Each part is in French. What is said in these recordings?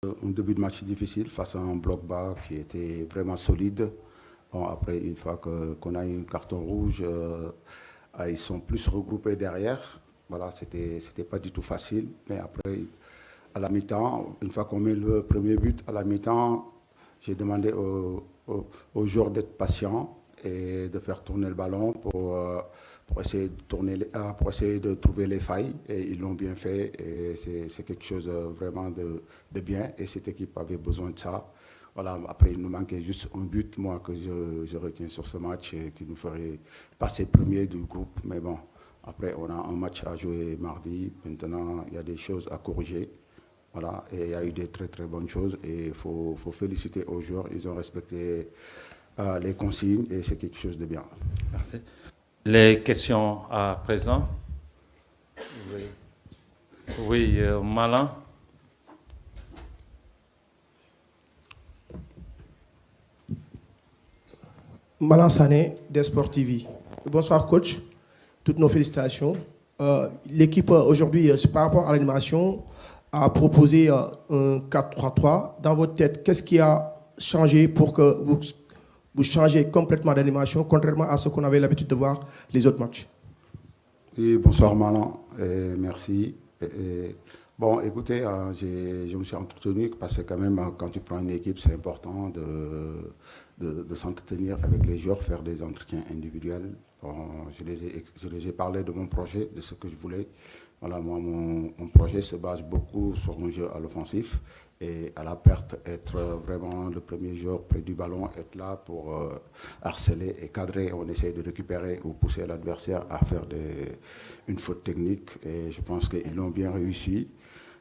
un début de match difficile face à un bloc bas qui était vraiment solide. Bon, après, une fois qu'on a eu un carton rouge, ils sont plus regroupés derrière. Voilà, c'était pas du tout facile. Mais après, à la mi-temps, une fois qu'on met le premier but, à la mi-temps, j'ai demandé aux joueurs d'être patients et de faire tourner le ballon pour essayer de pour essayer de trouver les failles. Et ils l'ont bien fait. Et c'est quelque chose vraiment de bien. Et cette équipe avait besoin de ça. Voilà, après, il nous manquait juste un but, moi, que je retiens sur ce match, qui nous ferait passer premier du groupe. Mais bon, après, on a un match à jouer mardi. Maintenant, il y a des choses à corriger. Voilà, et il y a eu des très très bonnes choses. Et il faut féliciter aux joueurs. Ils ont respecté les consignes et c'est quelque chose de bien. Merci. Les questions à présent? Oui, oui Malin. Malan Sané, des Sport TV. Bonsoir coach, toutes nos félicitations. L'équipe aujourd'hui, par rapport à l'animation, a proposé un 4-3-3. Dans votre tête, qu'est-ce qui a changé pour que vous changez complètement d'animation, contrairement à ce qu'on avait l'habitude de voir les autres matchs? Oui, bonsoir Malan, et merci. Bon, écoutez, je me suis entretenu parce que quand même, quand tu prends une équipe, c'est important de s'entretenir avec les joueurs, faire des entretiens individuels. Bon, je les ai parlé de mon projet, de ce que je voulais. Voilà, moi, mon projet se base beaucoup sur un jeu à l'offensif et à la perte, être vraiment le premier joueur près du ballon, être là pour harceler et cadrer. On essaie de récupérer ou pousser l'adversaire à faire une faute technique et je pense qu'ils l'ont bien réussi.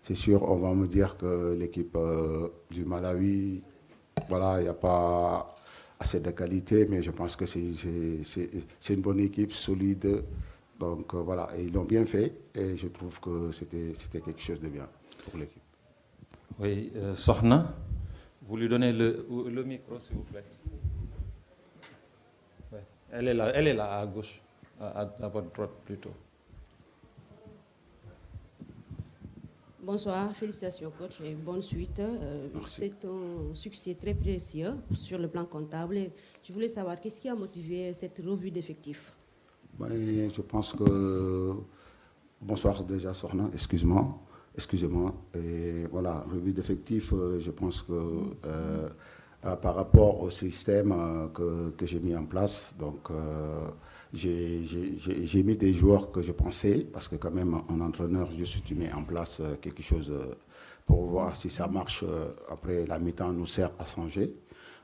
C'est sûr, on va me dire que l'équipe du Malawi, voilà, il n'y a pas assez de qualité, mais je pense que c'est une bonne équipe, solide. Donc voilà, et ils l'ont bien fait et je trouve que c'était quelque chose de bien pour l'équipe. Oui, Sohna, vous lui donnez le micro, s'il vous plaît. Ouais. Elle est là à gauche, à votre droite plutôt. Bonsoir, félicitations coach et bonne suite. C'est un succès très précieux sur le plan comptable. Je voulais savoir qu'est-ce qui a motivé cette revue d'effectifs? Je pense que... Bonsoir déjà Sohna, excusez-moi. Et voilà, revue d'effectifs, je pense que par rapport au système que j'ai mis en place, donc j'ai mis des joueurs que je pensais, parce que quand même un entraîneur, juste tu mets en place quelque chose pour voir si ça marche. Après la mi-temps nous sert à changer.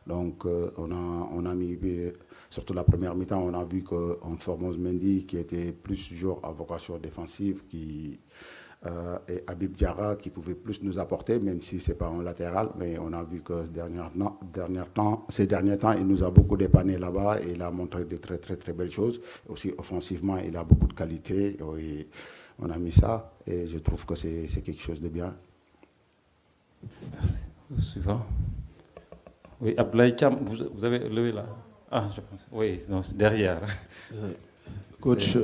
Donc on a mis, surtout la première mi-temps, on a vu qu'un Formose Mendy qui était plus joueur à vocation défensive, et Habib Diarra qui pouvait plus nous apporter, même si ce n'est pas un latéral, mais on a vu que ces derniers temps, il nous a beaucoup dépanné là-bas et il a montré de très très très belles choses. Aussi offensivement, il a beaucoup de qualité. Et on a mis ça et je trouve que c'est quelque chose de bien. Merci. Suivant. Oui, Ablaï Cham, vous avez levé là. Ah, je pense. Oui, non, c'est derrière. Coach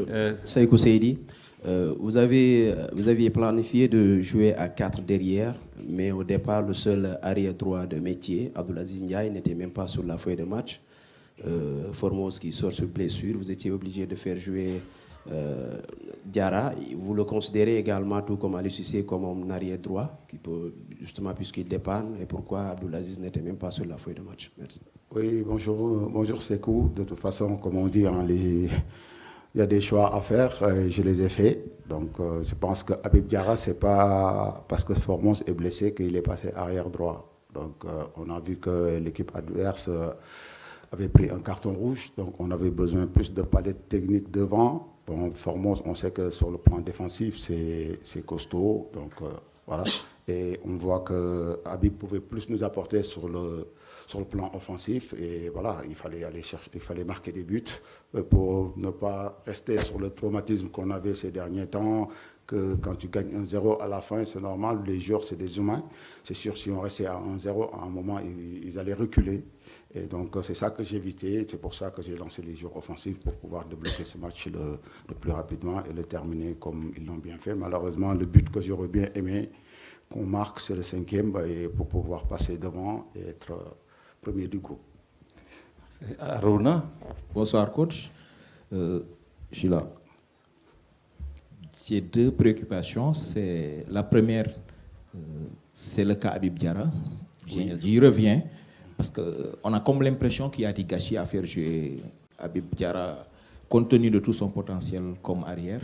Saïkou Seydi, vous aviez planifié de jouer à 4 derrière, mais au départ, le seul arrière droit de métier, Abdoulaziz Ndiaye, n'était même pas sur la feuille de match. Formose qui sort sur blessure, vous étiez obligé de faire jouer Diarra. Vous le considérez également, tout comme Aliou Cissé, comme un arrière droit, qui peut, justement, puisqu'il dépanne, et pourquoi Abdoulaziz n'était même pas sur la feuille de match? Merci. Oui, bonjour Sekou. De toute façon, comme on dit, il y a des choix à faire, je les ai faits. Donc je pense que Habib Diarra, ce n'est pas parce que Formose est blessé qu'il est passé arrière droit. Donc on a vu que l'équipe adverse avait pris un carton rouge, donc on avait besoin plus de palettes techniques devant. Bon, Formose, on sait que sur le plan défensif, c'est costaud, donc voilà. Et on voit que Habib pouvait plus nous apporter sur le plan offensif. Et voilà, il fallait aller chercher, il fallait marquer des buts pour ne pas rester sur le traumatisme qu'on avait ces derniers temps, que quand tu gagnes 1-0 à la fin, c'est normal, les joueurs, c'est des humains. C'est sûr, si on restait à 1-0, à un moment, ils allaient reculer. Et donc, c'est ça que j'ai évité. C'est pour ça que j'ai lancé les joueurs offensifs pour pouvoir débloquer ce match le plus rapidement et le terminer comme ils l'ont bien fait. Malheureusement, le but que j'aurais bien aimé, qu'on marque sur le 5e et pour pouvoir passer devant et être premier du groupe. Aruna. Bonsoir coach. Je suis là. J'ai 2 préoccupations. La première, c'est le cas Habib Diarra. J'y reviens parce qu'on a comme l'impression qu'il y a des gâchis à faire jouer Habib Diarra compte tenu de tout son potentiel comme arrière.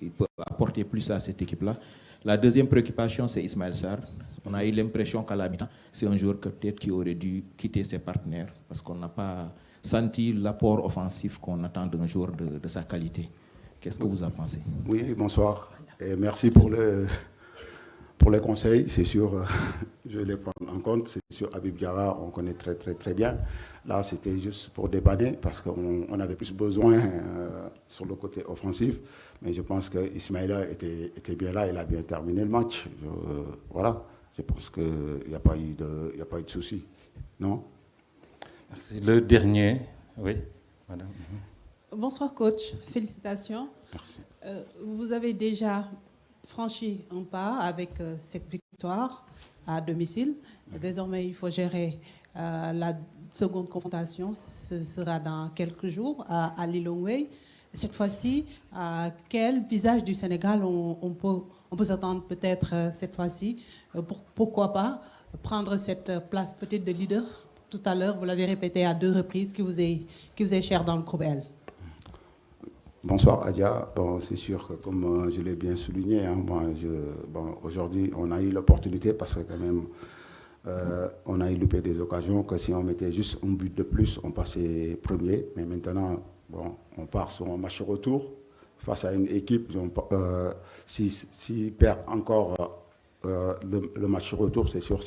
Il peut apporter plus à cette équipe-là. La deuxième préoccupation, c'est Ismaël Sarr. On a eu l'impression qu'à la mi-temps, c'est un joueur peut-être qui aurait dû quitter ses partenaires parce qu'on n'a pas senti l'apport offensif qu'on attend d'un joueur de sa qualité. Qu'est-ce que vous en pensez? Oui, bonsoir. Et merci pour les conseils. C'est sûr, je vais les prendre en compte. C'est sûr, Habib Diarra, on connaît très, très, très bien. Là, c'était juste pour dépanner parce qu'on avait plus besoin sur le côté offensif. Mais je pense qu'Ismaïla était bien là. Il a bien terminé le match. Voilà. Je pense qu'il n'y a pas eu de souci. Non? Merci. Le dernier, oui, madame. Bonsoir coach, félicitations. Merci. Vous avez déjà franchi un pas avec cette victoire à domicile. Désormais, il faut gérer la seconde confrontation. Ce sera dans quelques jours à Lilongwe. Cette fois-ci, quel visage du Sénégal on peut s'attendre peut-être cette fois-ci? Pourquoi pas prendre cette place peut-être de leader? Tout à l'heure, vous l'avez répété à 2 reprises, qui vous est cher dans le groupe L. Bonsoir Adia. Bon, c'est sûr que comme je l'ai bien souligné, aujourd'hui on a eu l'opportunité parce que quand même on a eu loupé des occasions que si on mettait juste un but de plus, on passait premier. Mais maintenant, bon, on part sur un match retour face à une équipe. S'il perd encore le match retour, c'est sûr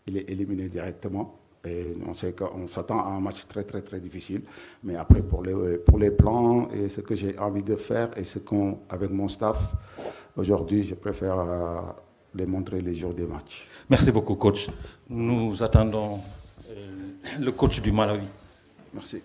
il est éliminé directement. Et on sait qu'on s'attend à un match très, très, très difficile. Mais après, pour les plans et ce que j'ai envie de faire et avec mon staff, aujourd'hui, je préfère les montrer les jours des matchs. Merci beaucoup, coach. Nous attendons le coach du Malawi. Merci.